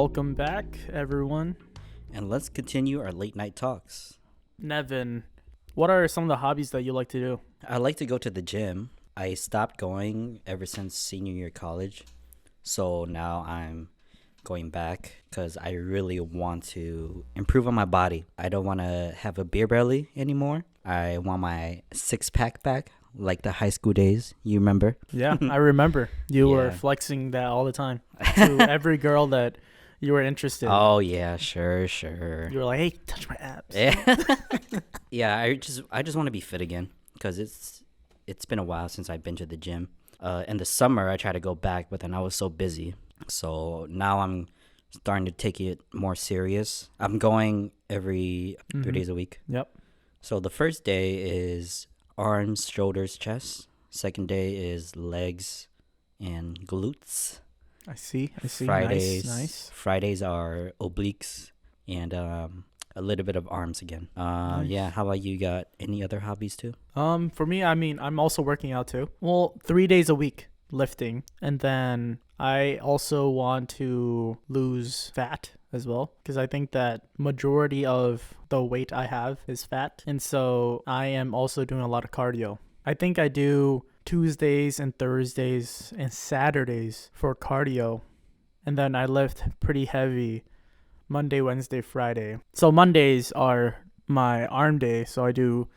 Welcome back, everyone. And let's continue our late night talks. Nevin, what are some of the hobbies that you like to do? I like to go to the gym. I stopped going ever since senior year of college. So now I'm going back because I really want to improve on my body. I don't want to have a beer belly anymore. I want my six-pack back, like the high school days. You remember? Yeah, I remember. You were Yeah. flexing that all the time to every girl that you were interested in. Oh, yeah, sure. You were like, hey, touch my abs. Yeah. Yeah, I just want to be fit again because it's been a while since I've been to the gym. In the summer, I tried to go back, but then I was so busy. So now I'm starting to take it more serious. I'm going every 3 days a week. Yep. So the first day is arms, shoulders, chest. Second day is legs and glutes. I see. Fridays, Nice. Fridays are obliques and a little bit of arms again. Nice. Yeah. How about you? Got any other hobbies too? For me, I'm also working out too. Well, 3 days a week lifting, and then I also want to lose fat as well because I think that majority of the weight I have is fat, and so I am also doing a lot of cardio. I think I do Tuesdays and Thursdays and Saturdays for cardio, and then I lift pretty heavy Monday, Wednesday, Friday. So Mondays are my arm day, so I do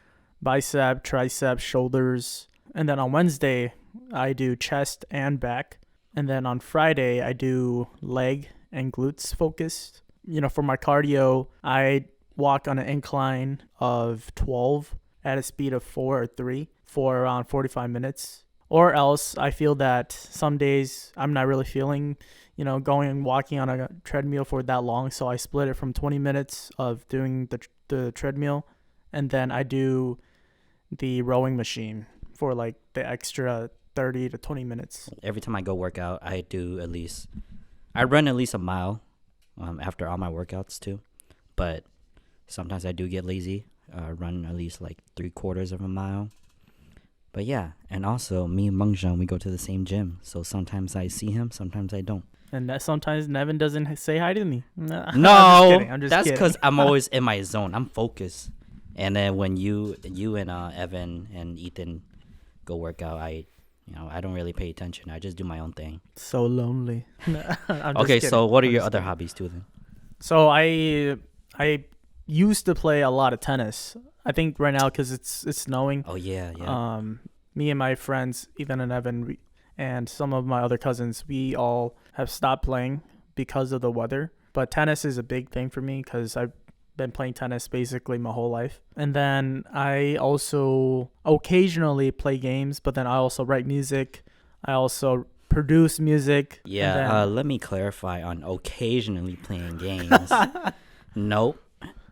bicep, tricep, shoulders, and then on Wednesday I do chest and back, and then on Friday I do leg and glutes focused. For my cardio, I walk on an incline of 12 at a speed of 4 or 3 for around 45 minutes. Or else I feel that some days I'm not really feeling, going and walking on a treadmill for that long. So I split it from 20 minutes of doing the treadmill, and then I do the rowing machine for like the extra 30 to 20 minutes. Every time I go work out, I run at least a mile after all my workouts too. But sometimes I do get lazy. Run at least like 3/4 of a mile. But yeah, and also me and Mengzheng, we go to the same gym. So sometimes I see him, sometimes I don't. And that sometimes Nevin doesn't say hi to me. No, I'm just that's kidding. because I'm always in my zone. I'm focused. And then when you and Evan and Ethan go work out, I don't really pay attention. I just do my own thing. So lonely. Okay, so what are your other hobbies too then? So I used to play a lot of tennis. I think right now because it's snowing. Oh yeah. Me and my friends Ethan and Evan and some of my other cousins, we all have stopped playing because of the weather. But tennis is a big thing for me because I've been playing tennis basically my whole life. And then I also occasionally play games, but then I also write music. I also produce music. Yeah, let me clarify on occasionally playing games. Nope.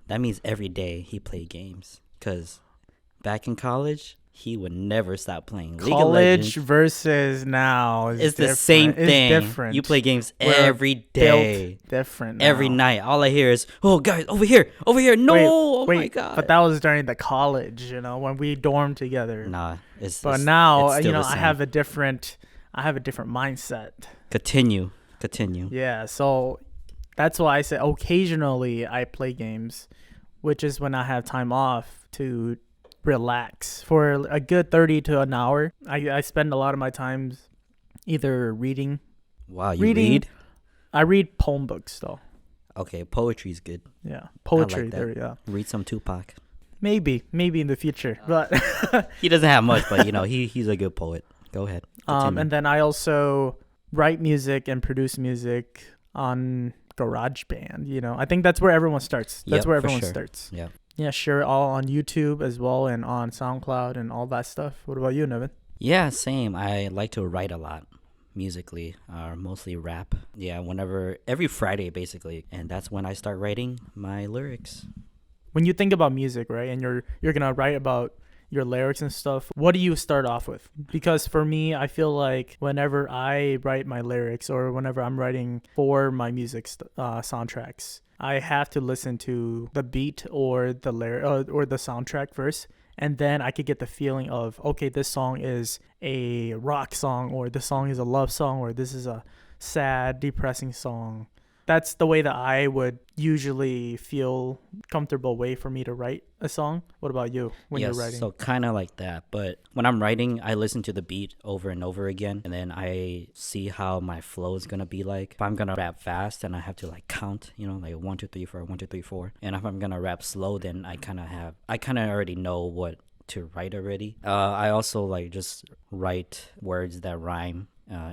That means every day he played games. Because back in college, he would never stop playing. League of College Legends versus now is it's the same thing. It's different. You play games We're every day. Built different now. Every night. All I hear is, oh, guys, over here. No, Wait, my God. But that was during the college, when we dormed together. Nah, But now, it's still the I same. have a different mindset. Continue. Yeah, so that's why I say occasionally I play games, which is when I have time off to relax for a good 30 to an hour. I spend a lot of my time either reading. Wow, you read? I read poem books though. Okay, poetry's good. Yeah, poetry. I like that. There, yeah. Read some Tupac. Maybe in the future, but He doesn't have much, but he's a good poet. Go ahead. Continue. and then I also write music and produce music on GarageBand. I think that's where everyone starts. That's Yep, where for everyone sure. starts. Yeah. Yeah, sure. All on YouTube as well and on SoundCloud and all that stuff. What about you, Nevin? Yeah, same. I like to write a lot musically, mostly rap. Yeah, every Friday basically, and that's when I start writing my lyrics. When you think about music, right, and you're gonna write about your lyrics and stuff, what do you start off with? Because for me, I feel like whenever I write my lyrics or whenever I'm writing for my music soundtracks, I have to listen to the beat or the or the soundtrack first, and then I could get the feeling of, okay, this song is a rock song, or this song is a love song, or this is a sad, depressing song, That's the way that I would usually feel comfortable way for me to write a song. What about you when you're Yes, writing? so kind of like that. But when I'm writing, I listen to the beat over and over again, and then I see how my flow is gonna be like. If I'm gonna rap fast, then I have to like count, like 1, 2, 3, 4, 1, 2, 3, 4. And if I'm gonna rap slow, then I kind of already know what to write already. I also like just write words that rhyme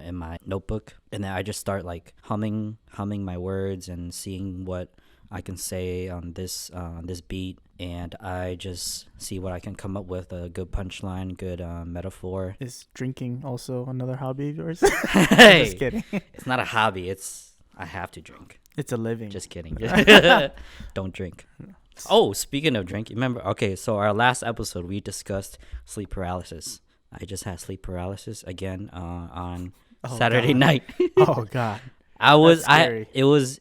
in my notebook, and then I just start like humming my words and seeing what I can say on this beat, and I just see what I can come up with, a good punchline, good metaphor. Is drinking also another hobby of yours? Hey, Just kidding. it's not a hobby. I have to drink. It's a living. Just kidding. Don't drink. Oh, speaking of drink, remember? Okay, so our last episode we discussed sleep paralysis. I just had sleep paralysis again on Saturday God. night. Oh God. That's scary. It was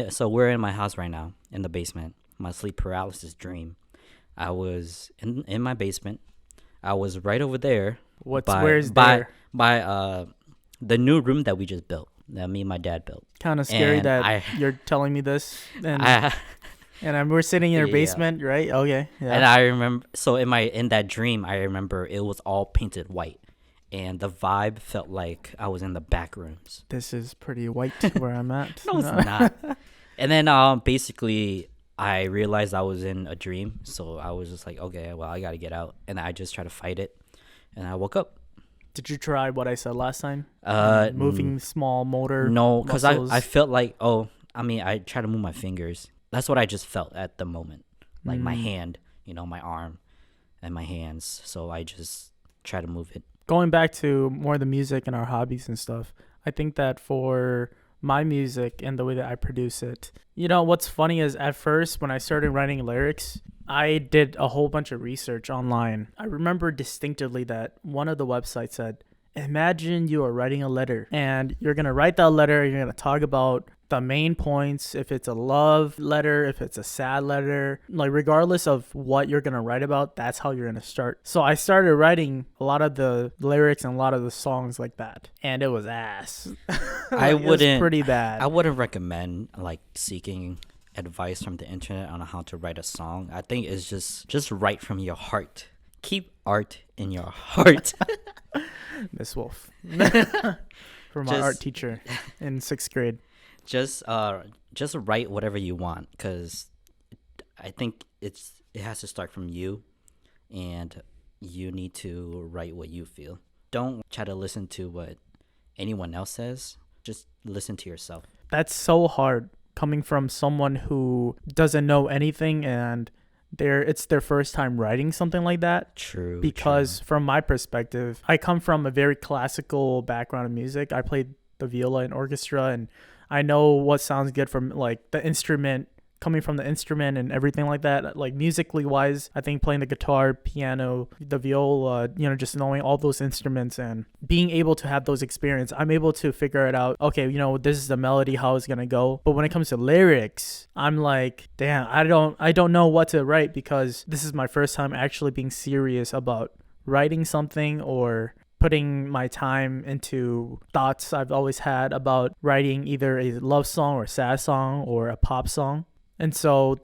so we're in my house right now in the basement. My sleep paralysis dream. I was in my basement. I was right over there. Where's there? By the new room that we just built, that me and my dad built. Kind of scary And that you're telling me this, and we're sitting in your Yeah. basement, right? Okay. Yeah. And I remember, so in that dream, I remember it was all painted white, and the vibe felt like I was in the back rooms. This is pretty white where I'm at. No, it's not. And then basically I realized I was in a dream, so I was just like, okay, well, I gotta get out, and I just tried to fight it, and I woke up. Did you try what I said last time? Uh, Moving small motor. No, because muscles? I felt like, I tried to move my fingers. That's what I just felt at the moment, like my hand, my arm, and my hands. So I just try to move it. Going back to more of the music and our hobbies and stuff, I think that for my music and the way that I produce it, what's funny is at first when I started writing lyrics, I did a whole bunch of research online. I remember distinctively that one of the websites said, imagine you are writing a letter and you're going to write that letter. You're going to talk about the main points, if it's a love letter, if it's a sad letter, like regardless of what you're going to write about, that's how you're going to start. So I started writing a lot of the lyrics and a lot of the songs like that, and it was ass. It was pretty bad. I wouldn't recommend like seeking advice from the internet on how to write a song. I think it's just write from your heart. Keep art in your heart. Miss Wolf. For my art teacher in 6th grade. Just write whatever you want, because I think it has to start from you, and you need to write what you feel. Don't try to listen to what anyone else says. Just listen to yourself. That's so hard coming from someone who doesn't know anything and it's their first time writing something like that. True. Because from my perspective, I come from a very classical background of music. I played the viola in orchestra, and I know what sounds good from like the instrument, coming from the instrument and everything like that. Like musically wise, I think playing the guitar, piano, the viola, just knowing all those instruments and being able to have those experience, I'm able to figure it out. Okay, this is the melody, how it's gonna go. But when it comes to lyrics, I'm like, damn, I don't know what to write, because this is my first time actually being serious about writing something or putting my time into thoughts I've always had about writing either a love song or a sad song or a pop song. And so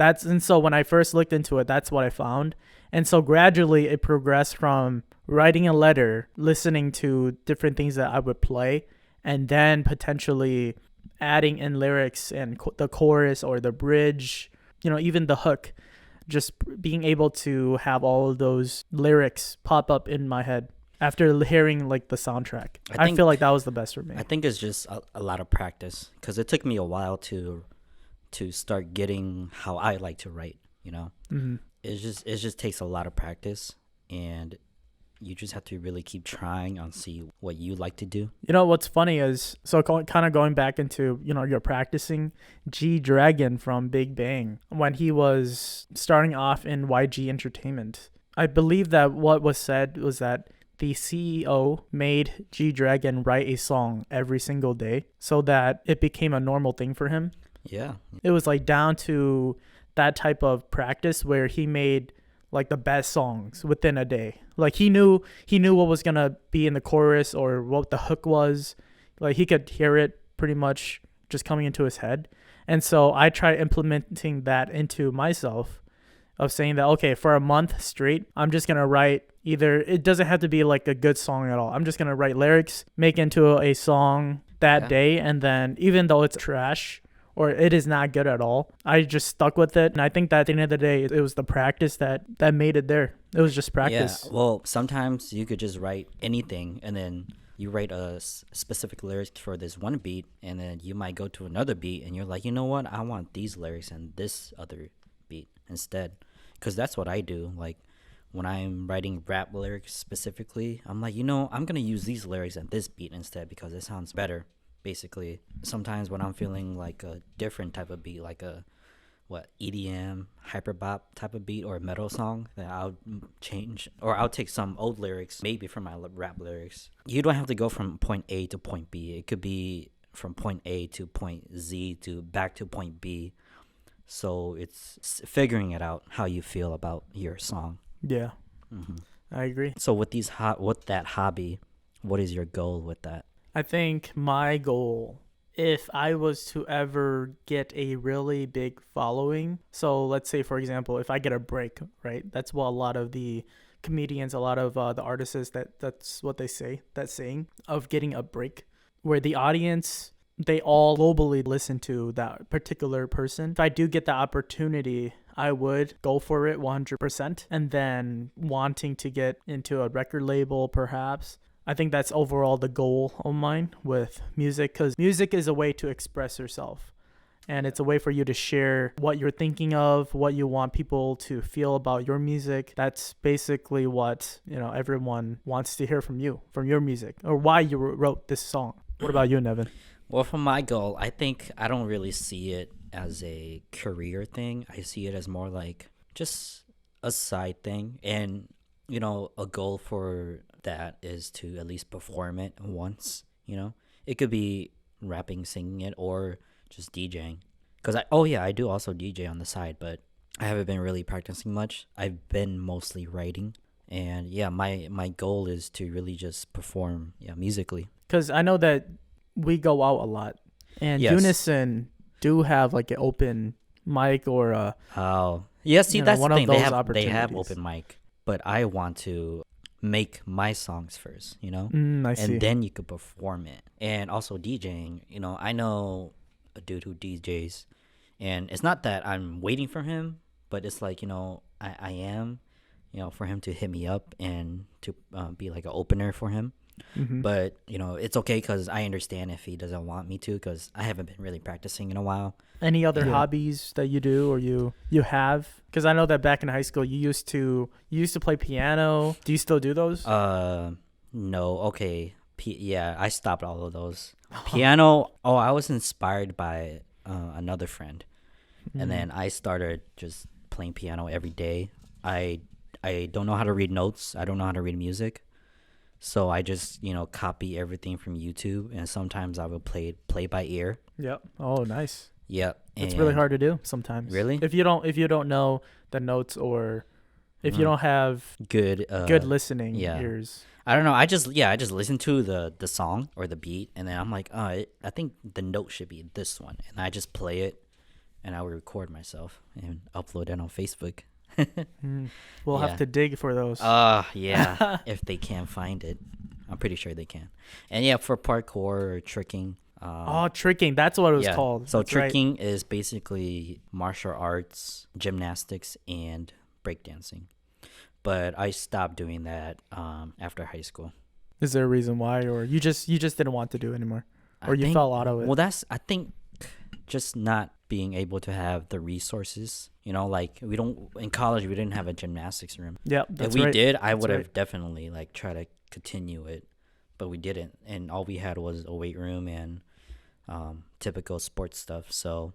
when I first looked into it, that's what I found. And so gradually it progressed from writing a letter, listening to different things that I would play, and then potentially adding in lyrics and the chorus or the bridge, even the hook, just being able to have all of those lyrics pop up in my head after hearing like the soundtrack. I feel like that was the best for me. I think it's just a lot of practice, because it took me a while to start getting how I like to write. Mm-hmm. It just takes a lot of practice, and you just have to really keep trying and see what you like to do. What's funny is, so kind of going back into you're practicing, G Dragon from Big Bang, when he was starting off in YG Entertainment, I believe that what was said was that the CEO made G Dragon write a song every single day so that it became a normal thing for him. Yeah. It was like down to that type of practice where he made like the best songs within a day. Like he knew what was going to be in the chorus or what the hook was. Like he could hear it pretty much just coming into his head. And so I try implementing that into myself of saying that, okay, for a month straight, I'm just going to write either, it doesn't have to be like a good song at all. I'm just going to write lyrics, make into a song that day. And then even though it's trash or it is not good at all, I just stuck with it. And I think that at the end of the day, it was the practice that made it there. It was just practice. Yeah, well, sometimes you could just write anything and then you write a specific lyrics for this one beat, and then you might go to another beat and you're like, you know what, I want these lyrics and this other beat instead. Because that's what I do. Like when I'm writing rap lyrics specifically, I'm like, I'm going to use these lyrics and this beat instead because it sounds better. Basically, sometimes when I'm feeling like a different type of beat, like a EDM, hyperbop type of beat or a metal song, then I'll change, or I'll take some old lyrics, maybe from my rap lyrics. You don't have to go from point A to point B. It could be from point A to point Z to back to point B. So it's figuring it out how you feel about your song. Yeah, I agree. So with with that hobby, what is your goal with that? I think my goal, if I was to ever get a really big following, so let's say, for example, if I get a break, right? That's what a lot of the comedians, a lot of the artists, that's what they say, that saying of getting a break, where the audience, they all globally listen to that particular person. If I do get the opportunity, I would go for it 100%. And then wanting to get into a record label, perhaps. I think that's overall the goal of mine with music, because music is a way to express yourself. And it's a way for you to share what you're thinking of, what you want people to feel about your music. That's basically what, everyone wants to hear from you, from your music, or why you wrote this song. What about you, Nevin? Well, for my goal, I think I don't really see it as a career thing. I see it as more like just a side thing. And, a goal for that is to at least perform it once. It could be rapping, singing it, or just DJing. Because I do also DJ on the side, but I haven't been really practicing much. I've been mostly writing. And yeah, my goal is to really just perform musically. Because I know that we go out a lot, and Yes. Unison do have like an open mic or a See, that's one the of thing. those They have opportunities. open mic, but I want to make my songs first, I see. and then you could perform it. And also DJing, I know a dude who DJs, and it's not that I'm waiting for him, but it's like, I am, for him to hit me up and to be like an opener for him. But it's okay because I understand if he doesn't want me to, because I haven't been really practicing in a while. Any other hobbies that you do or you have? Because I know that back in high school you used to play piano. Do you still do those? No. Okay. I stopped all of those. Piano. I was inspired by another friend, and then I started just playing piano every day. I don't know how to read notes. I don't know how to read music. So I just, copy everything from YouTube, and sometimes I will play by ear. Yep. Oh, nice. Yep. It's really hard to do sometimes. Really? If you don't know the notes, or if you don't have good listening ears. I don't know. I just listen to the song or the beat, and then I'm like, I think the note should be this one, and I just play it, and I will record myself and upload it on Facebook. We'll have to dig for those. Yeah. If they can find it, I'm pretty sure they can. And yeah, for parkour or tricking. Tricking. That's what it was called. So That's tricking right. is basically martial arts, gymnastics, and breakdancing. But I stopped doing that after high school. Is there a reason why, or you just didn't want to do it anymore, or you fell out of it? Well, I think just not being able to have the resources. Like in college we didn't have a gymnastics room. Yeah, that's if we right. did, I would have right. definitely tried to continue it, but we didn't, and all we had was a weight room and typical sports stuff. So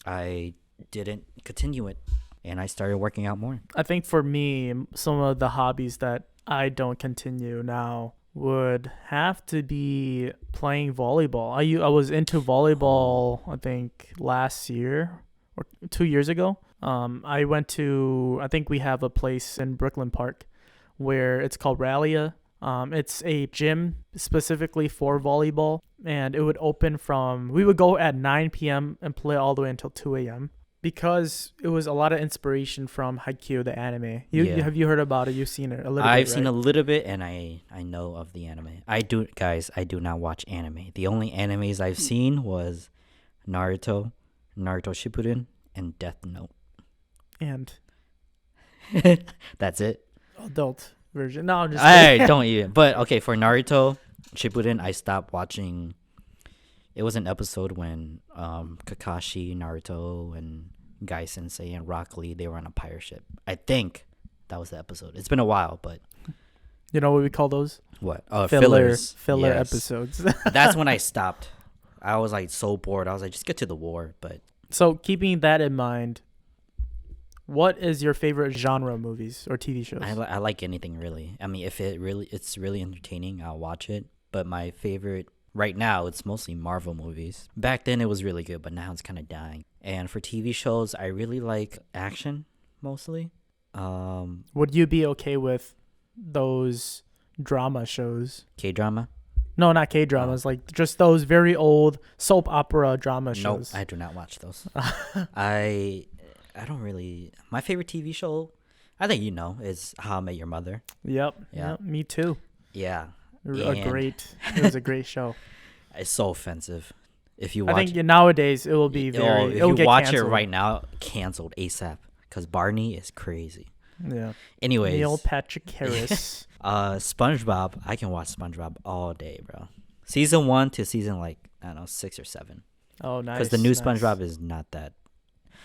I didn't continue it, and I started working out more. I think for me, some of the hobbies that I don't continue now would have to be playing volleyball. I was into volleyball, I think last year or 2 years ago. I think we have a place in Brooklyn Park where it's called Rallia. It's a gym specifically for volleyball, and it would open from, we would go at 9 p.m. and play all the way until 2 a.m. because it was a lot of inspiration from Haikyuu, the anime. Yeah. Have you heard about it? You've seen it a little bit, I've seen right? a little bit, and I know of the anime. I do, guys. I do not watch anime. The only animes I've seen was Naruto, Naruto Shippuden, and Death Note. And That's it. adult version. No, I'm just I kidding. don't even. But okay, for Naruto Shippuden, I stopped watching. It was an episode when Kakashi, Naruto, and Guy Sensei and Rock Lee, they were on a pirate ship. I think that was the episode. It's been a while, but You know what we call those? what? Filler Yes. episodes. That's when I stopped. I was like so bored. I was like, just get to the war. But So keeping that in mind, what is your favorite genre of movies or TV shows? I like anything really. I mean, if it's really entertaining, I'll watch it. But my favorite right now, it's mostly Marvel movies. Back then it was really good, but now it's kind of dying. And for TV shows, I really like action mostly. Would you be okay with those drama shows? K-drama? No, not K dramas. Like just those very old soap opera drama Nope, shows. I do not watch those. I don't really. My favorite TV show, I think you know, is How I Met Your Mother. Yep. Yeah. Yep. Me too. Yeah, It And- was a great show. it's so offensive. If you I watch, think nowadays it will be if it'll you get watch canceled. it right now, canceled ASAP because Barney is crazy. Yeah. Anyways, Neil Patrick Harris. SpongeBob, I can watch SpongeBob all day, bro. Season 1 to season like I don't know 6 or 7. Oh, nice. Because the new nice. SpongeBob is not that.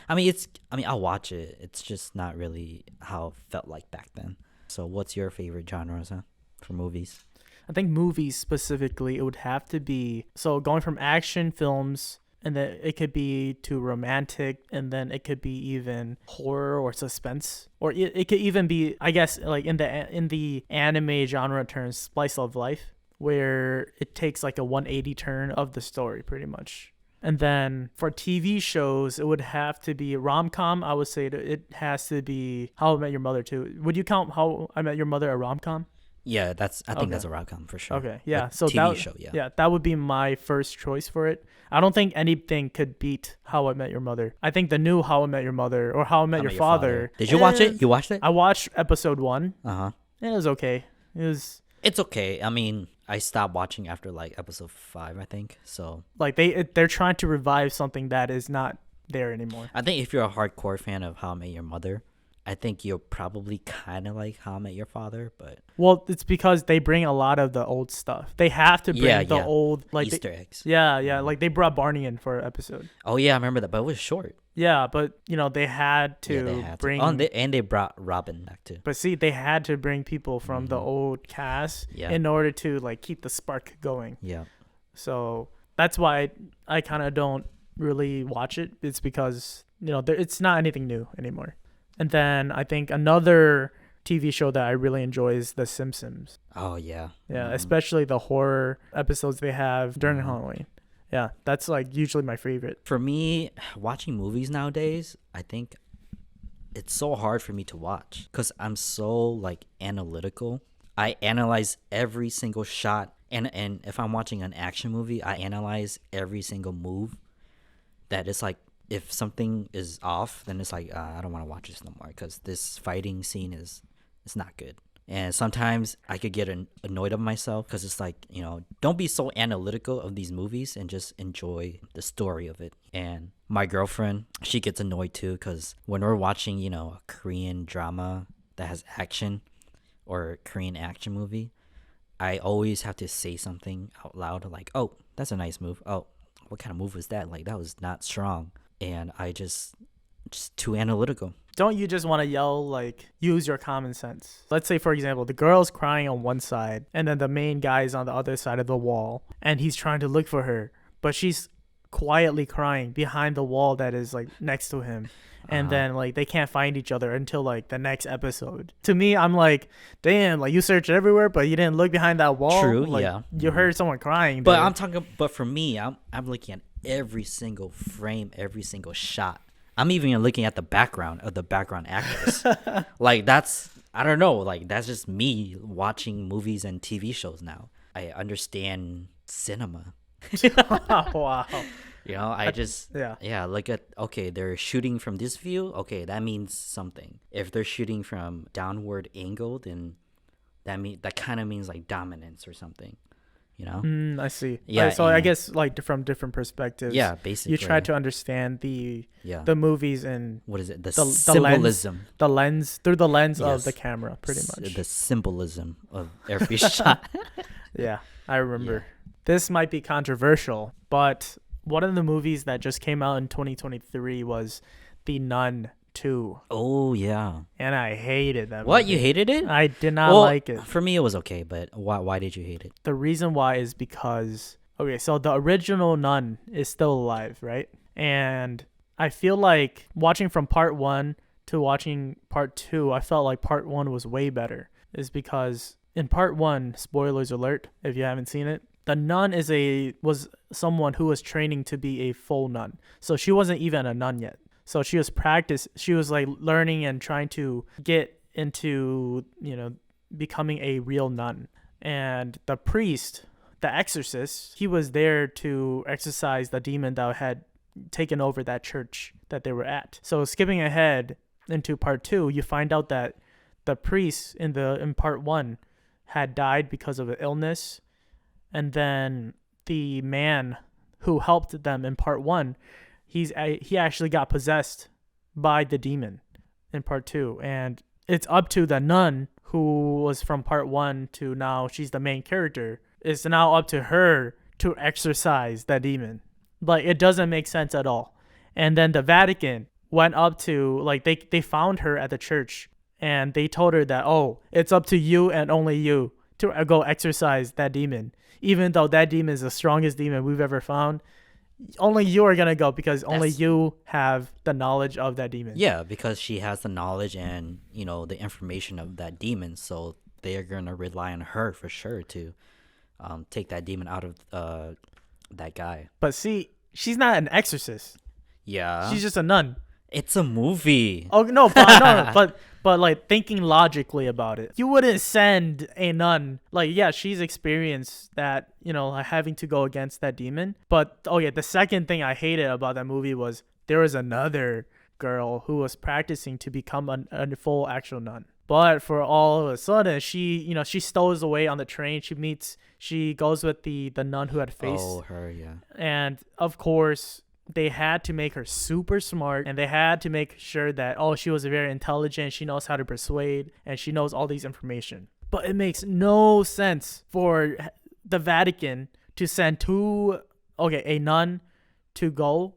I mean, I'll watch it. It's just not really how it felt like back then. So, what's your favorite genres for movies? I think movies specifically, it would have to be, so going from action films, and then it could be to romantic, and then it could be even horror or suspense, or it could even be, I guess, like in the anime genre terms, slice of life, where it takes like a 180 turn of the story pretty much. And then for TV shows, it would have to be rom-com. I would say it has to be How I Met Your Mother too. Would you count How I Met Your Mother a rom-com? Yeah, I think Okay. that's a rom-com for sure. Okay, yeah. A So TV show, yeah. yeah, that would be my first choice for it. I don't think anything could beat How I Met Your Mother. I think the new How I Met Your Mother or How I Met How I Your Met Father. Did you watch it? You watched it? I watched episode 1. Uh-huh. And it was okay. It was It's okay. I mean, I stopped watching after like episode 5, I think. So, like they're trying to revive something that is not there anymore. I think if you're a hardcore fan of How I Met Your Mother, I think you'll probably kind of like How I Met Your Father, but Well, it's because they bring a lot of the old stuff. They have to bring Yeah, the yeah. old like Easter eggs. yeah, like they brought Barney in for an episode. Oh yeah, I remember that, but it was short. Yeah, but they had to Yeah, they had bring to. Oh, and they brought Robin back too. But see, they had to bring people from the old cast Yeah. in order to like keep the spark going. Yeah. So that's why I kind of don't really watch it. It's because it's not anything new anymore. And then I think another TV show that I really enjoy is The Simpsons. Oh yeah. Yeah, Mhm. especially the horror episodes they have during Halloween. Yeah, that's like usually my favorite. For me, watching movies nowadays, I think it's so hard for me to watch because I'm so like analytical. I analyze every single shot, and if I'm watching an action movie, I analyze every single move. That it's like if something is off, then it's like I don't want to watch this no more because this fighting scene is not good. And sometimes I could get annoyed of myself because it's like, don't be so analytical of these movies and just enjoy the story of it. And my girlfriend, she gets annoyed too because when we're watching, a Korean drama that has action or a Korean action movie, I always have to say something out loud like, oh, that's a nice move. Oh, what kind of move was that? Like, that was not strong. And I just too analytical. Don't you just want to yell, like, use your common sense? Let's say, for example, the girl's crying on one side, and then the main guy is on the other side of the wall, and he's trying to look for her, but she's quietly crying behind the wall that is, like, next to him. And then, like, they can't find each other until, like, the next episode. To me, I'm like, damn, like, you searched everywhere, but you didn't look behind that wall. True, Like, yeah. You heard someone crying. But there. but for me, I'm looking at every single frame, every single shot. I'm even looking at the background of the background actors. Like, that's I don't know, like that's just me watching movies and TV shows now. I understand cinema. Wow. I just Yeah. look at, okay, they're shooting from this view. Okay, that means something. If they're shooting from downward angle, then that kind of means like dominance or something. I see. Yeah, So I guess like from different perspectives. Yeah, basically. You try to understand the movies and what is it? The the symbolism. lens through the lens of Yes. the camera, pretty much. The symbolism of every shot. Yeah, I remember. Yeah. This might be controversial, but one of the movies that just came out in 2023 was The Nun 2. Oh, yeah. And I hated that What? movie. You hated it? I did not like it. For me, it was okay, but why did you hate it? The reason why is because, okay, so the original Nun is still alive, right? And I feel like watching from part 1 to watching part 2, I felt like part 1 was way better. Is because in part 1, spoilers alert if you haven't seen it, the nun was someone who was training to be a full nun. So she wasn't even a nun yet. So she was like learning and trying to get into, becoming a real nun. And the priest, the exorcist, he was there to exorcise the demon that had taken over that church that they were at. So skipping ahead into part 2, you find out that the priest in part 1 had died because of an illness. And then the man who helped them in part 1, he actually got possessed by the demon in part 2. And it's up to the nun who was from part 1 to now she's the main character. It's now up to her to exorcise that demon. Like, it doesn't make sense at all. And then the Vatican went up to, like, they found her at the church and they told her that, oh, it's up to you and only you to go exorcise that demon. Even though that demon is the strongest demon we've ever found, only you are going to go because only you have the knowledge of that demon. Yeah, because she has the knowledge and, the information of that demon. So they are going to rely on her for sure to take that demon out of that guy. But see, she's not an exorcist. Yeah. She's just a nun. It's a movie. Oh, no, but like thinking logically about it, you wouldn't send a nun. Like, yeah, she's experienced that, having to go against that demon. But, the second thing I hated about that movie was there was another girl who was practicing to become a full actual nun. But for all of a sudden, she stows away on the train. She goes with the nun who had faced. Oh, her, yeah. And of course, they had to make her super smart, and they had to make sure that, she was very intelligent, she knows how to persuade, and she knows all these information. But it makes no sense for the Vatican to send a nun to go,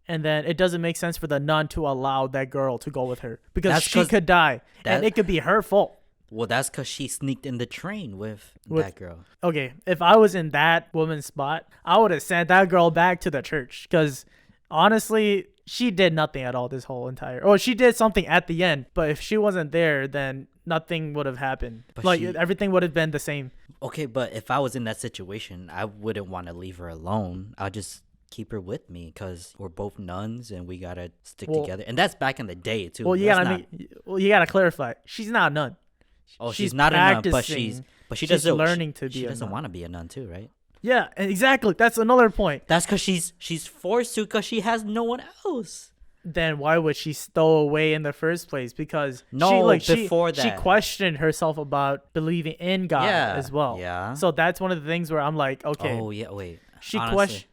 and then it doesn't make sense for the nun to allow that girl to go with her because she could die, and it could be her fault. Well, that's because she sneaked in the train with that girl. Okay, if I was in that woman's spot, I would have sent that girl back to the church because honestly, she did nothing at all this whole entire. Or she did something at the end, but if she wasn't there, then nothing would have happened. But everything would have been the same. Okay, but if I was in that situation, I wouldn't want to leave her alone. I'll just keep her with me because we're both nuns and we gotta stick together. And that's back in the day too. Well, you gotta clarify. She's not a nun. Oh, she's not a nun, but she's learning to be. She doesn't want to be a nun too, right? Yeah, exactly. That's another point. That's because she's forced to because she has no one else. Then why would she stow away in the first place? Because before that she questioned herself about believing in God as well. Yeah. So that's one of the things where I'm like, okay. Oh yeah, wait.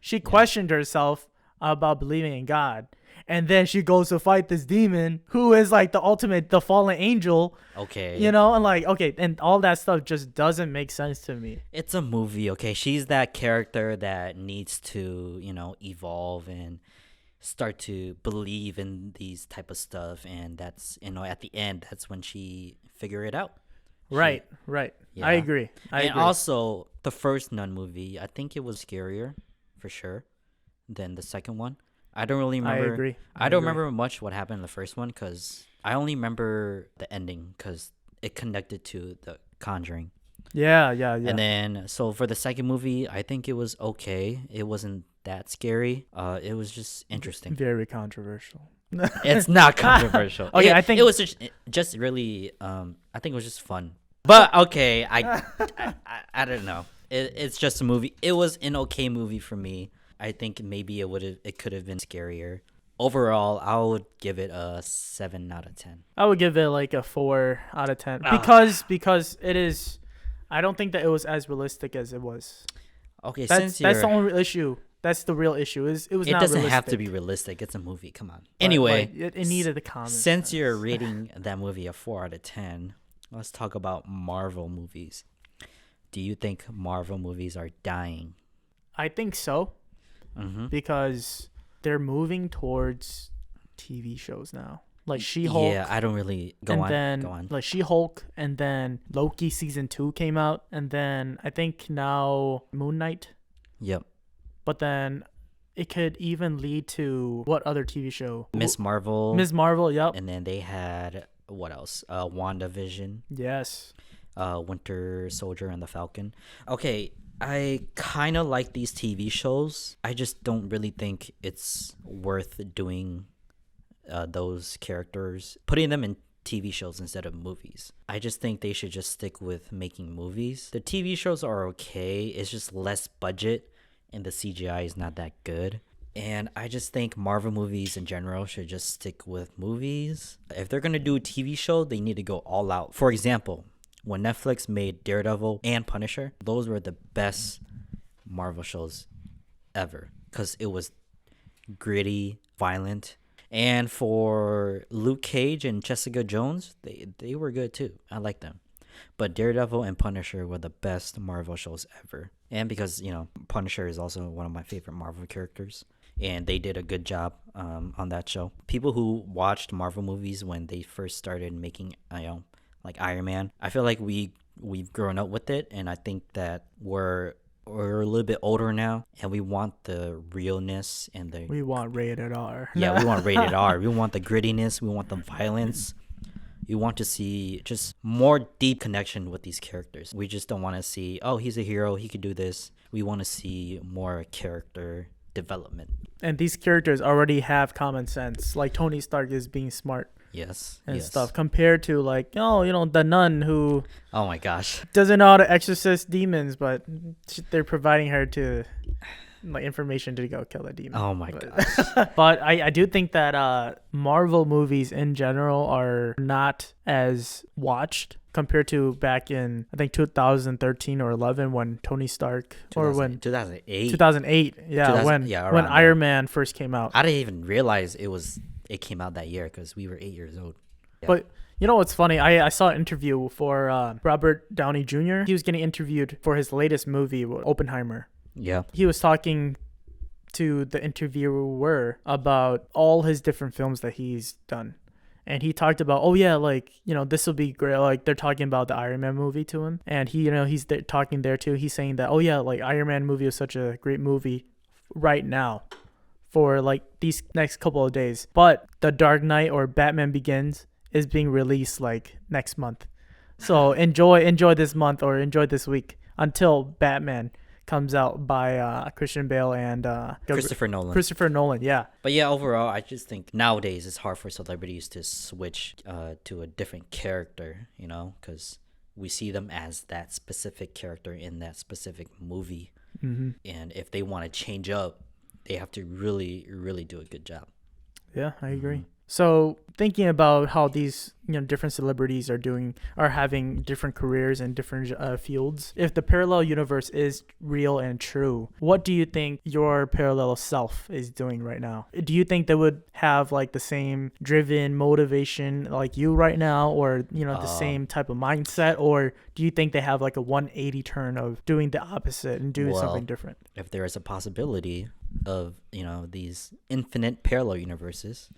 She questioned herself about believing in God. And then she goes to fight this demon who is like the fallen angel. Okay. And and all that stuff just doesn't make sense to me. It's a movie, okay? She's that character that needs to, evolve and start to believe in these type of stuff. And that's, at the end, that's when she figure it out. Right. Yeah. I agree. Also, the first Nun movie, I think it was scarier for sure than the second one. I don't really remember. I agree. I don't remember much what happened in the first one because I only remember the ending because it connected to The Conjuring. Yeah. And then, so for the second movie, I think it was okay. It wasn't that scary. It was just interesting. Very controversial. It's not controversial. Okay, I I think it was just really. I think it was just fun. But okay, I don't know. It's just a movie. It was an okay movie for me. I think maybe it could have been scarier. Overall, I would give it a 7 out of 10. I would give it like a 4 out of 10 Ah. because it is. I don't think that it was as realistic as it was. Okay, That's the only issue. That's the real issue. It was it not doesn't realistic. have to be realistic. It's a movie. Come on. But, Anyway, like, it needed the common since sense. you're rating that movie a 4 out of 10, let's talk about Marvel movies. Do you think Marvel movies are dying? I think so Mm-hmm. because they're moving towards TV shows now, like She-Hulk. Yeah, I don't really go on. Like She-Hulk, and then Loki season 2 came out, and then I think now Moon Knight. Yep. But then it could even lead to what other TV show? Miss Marvel. Ms. Marvel. Yep. And then they had what else? WandaVision, Yes. Winter Soldier and the Falcon. Okay, I kind of like these TV shows. I just don't really think it's worth doing those characters, putting them in TV shows instead of movies. I just think they should just stick with making movies. The TV shows are okay. It's just less budget and the CGI is not that good. And I just think Marvel movies in general should just stick with movies. If they're going to do a TV show, they need to go all out. For example, when Netflix made Daredevil and Punisher, those were the best Marvel shows ever because it was gritty, violent. And for Luke Cage and Jessica Jones, they were good too. I like them. But Daredevil and Punisher were the best Marvel shows ever. And because, Punisher is also one of my favorite Marvel characters. And they did a good job on that show. People who watched Marvel movies when they first started making, like Iron Man, I feel like we've grown up with it. And I think that we're a little bit older now, and we want the realness and We want rated R. we want rated R. We want the grittiness. We want the violence. You want to see just more deep connection with these characters. We just don't want to see, oh, he's a hero, he could do this. We want to see more character development. And these characters already have common sense. Like Tony Stark is being smart Yes. and yes. stuff, compared to like, the nun who Oh my gosh. doesn't know how to exorcise demons, but they're providing her to like information to go kill a demon. Oh my But- gosh. But I do think that Marvel movies in general are not as watched compared to back in, I think, 2013 or 11 when Tony Stark, or when 2008. 2008, yeah, 2000 when yeah, when around Iron Man first came out. I didn't even realize it came out that year because we were 8 years old. Yeah. But you know what's funny? I saw an interview for Robert Downey Jr. He was getting interviewed for his latest movie, Oppenheimer. Yeah. He was talking to the interviewer about all his different films that he's done. And he talked about, this will be great. Like, they're talking about the Iron Man movie to him. And he, he's talking there too. He's saying that, like, Iron Man movie is such a great movie right now for, like, these next couple of days. But The Dark Knight or Batman Begins is being released, like, next month. So enjoy this month or enjoy this week until Batman comes out by Christian Bale and Christopher Nolan. Christopher Nolan, yeah. But yeah, overall, I just think nowadays it's hard for celebrities to switch to a different character, because we see them as that specific character in that specific movie. Mm-hmm. And if they want to change up, they have to really, really do a good job. Yeah, I agree. So thinking about how these different celebrities are having different careers and different fields, if the parallel universe is real and true, what do you think your parallel self is doing right now? Do you think they would have like the same driven motivation like you right now, or the same type of mindset, or do you think they have like a 180 turn of doing the opposite and doing something different? If there is a possibility of these infinite parallel universes,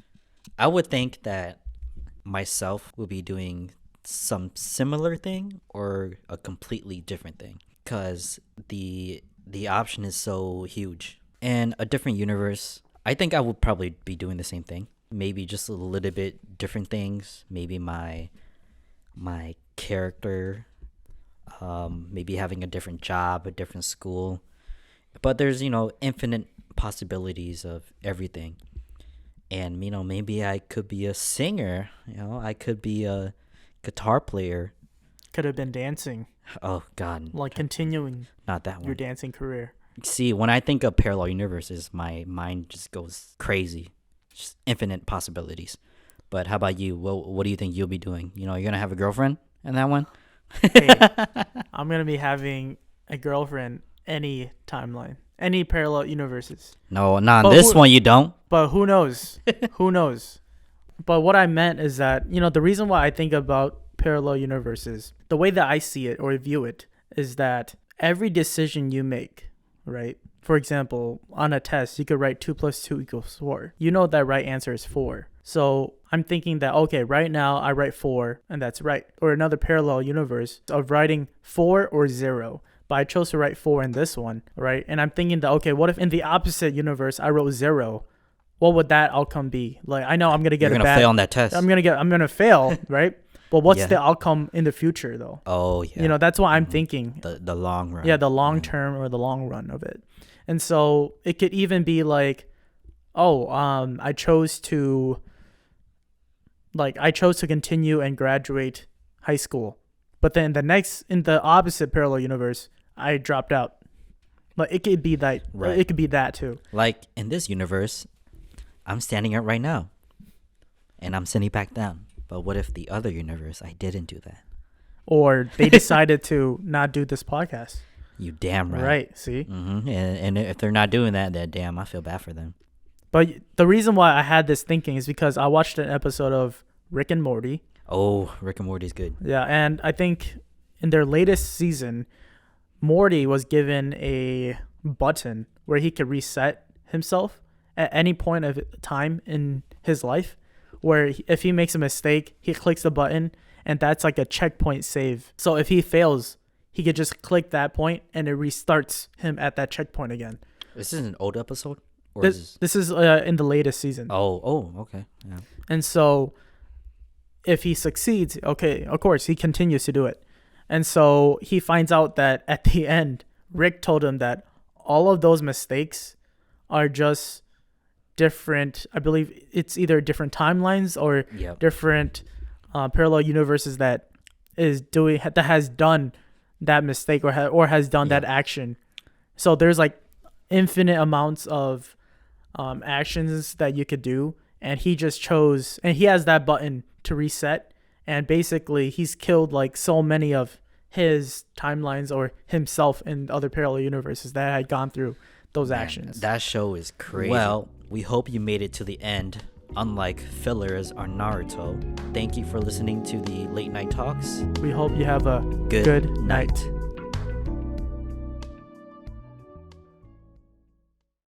I would think that myself will be doing some similar thing or a completely different thing, because the option is so huge. And a different universe, I think I would probably be doing the same thing, maybe just a little bit different things. Maybe my character, maybe having a different job, a different school, but there's infinite possibilities of everything. And maybe I could be a singer. I could be a guitar player. Could have been dancing. Oh God, Like continuing not that your one. dancing career. See, when I think of parallel universes, my mind just goes crazy, just infinite possibilities. But how about you? What do you think you'll be doing? You're gonna have a girlfriend in that one? Hey, I'm gonna be having a girlfriend any timeline, any parallel universes. No, not But this who- one. You don't. But who knows? Who knows? But what I meant is that, the reason why I think about parallel universes, the way that I see it or view it, is that every decision you make, right? For example, on a test, you could write 2 + 2 = 4. You know that right answer is 4. So I'm thinking that, okay, right now I write 4 and that's right. Or another parallel universe of writing 4 or 0. But I chose to write 4 in this one, right? And I'm thinking that, okay, what if in the opposite universe I wrote 0? What would that outcome be? Like, I know I'm gonna get You're a gonna bad. fail on that test. I'm gonna fail, right? But what's Yeah. the outcome in the future, though? Oh yeah. That's what I'm thinking. The long run. Yeah, the long term or the long run of it. And so it could even be like, I chose to continue and graduate high school, but then in the opposite parallel universe, I dropped out. Like it could be that. Right. It could be that too. Like in this universe, I'm standing up right now, and I'm sitting back down. But what if the other universe, I didn't do that? Or they decided to not do this podcast. You damn right. Right. See. And if they're not doing that, then damn, I feel bad for them. But the reason why I had this thinking is because I watched an episode of Rick and Morty. Oh, Rick and Morty's good. Yeah, and I think in their latest season, Morty was given a button where he could reset himself at any point of time in his life, where if he makes a mistake, he clicks the button, and that's like a checkpoint save. So if he fails, he could just click that point, and it restarts him at that checkpoint again. This is an old episode? Or This is in the latest season. Oh, okay. Yeah. And so if he succeeds, okay, of course, he continues to do it. And so he finds out that at the end, Rick told him that all of those mistakes are just different. I believe it's either different timelines or Yep. different parallel universes that has done that mistake or has done that action. So there's like infinite amounts of actions that you could do, and he just chose, and he has that button to reset, and basically he's killed like so many of his timelines or himself in other parallel universes that had gone through those actions. That show is crazy. Well, we hope you made it to the end, unlike fillers or Naruto. Thank you for listening to the Late Night Talks. We hope you have a Good good night.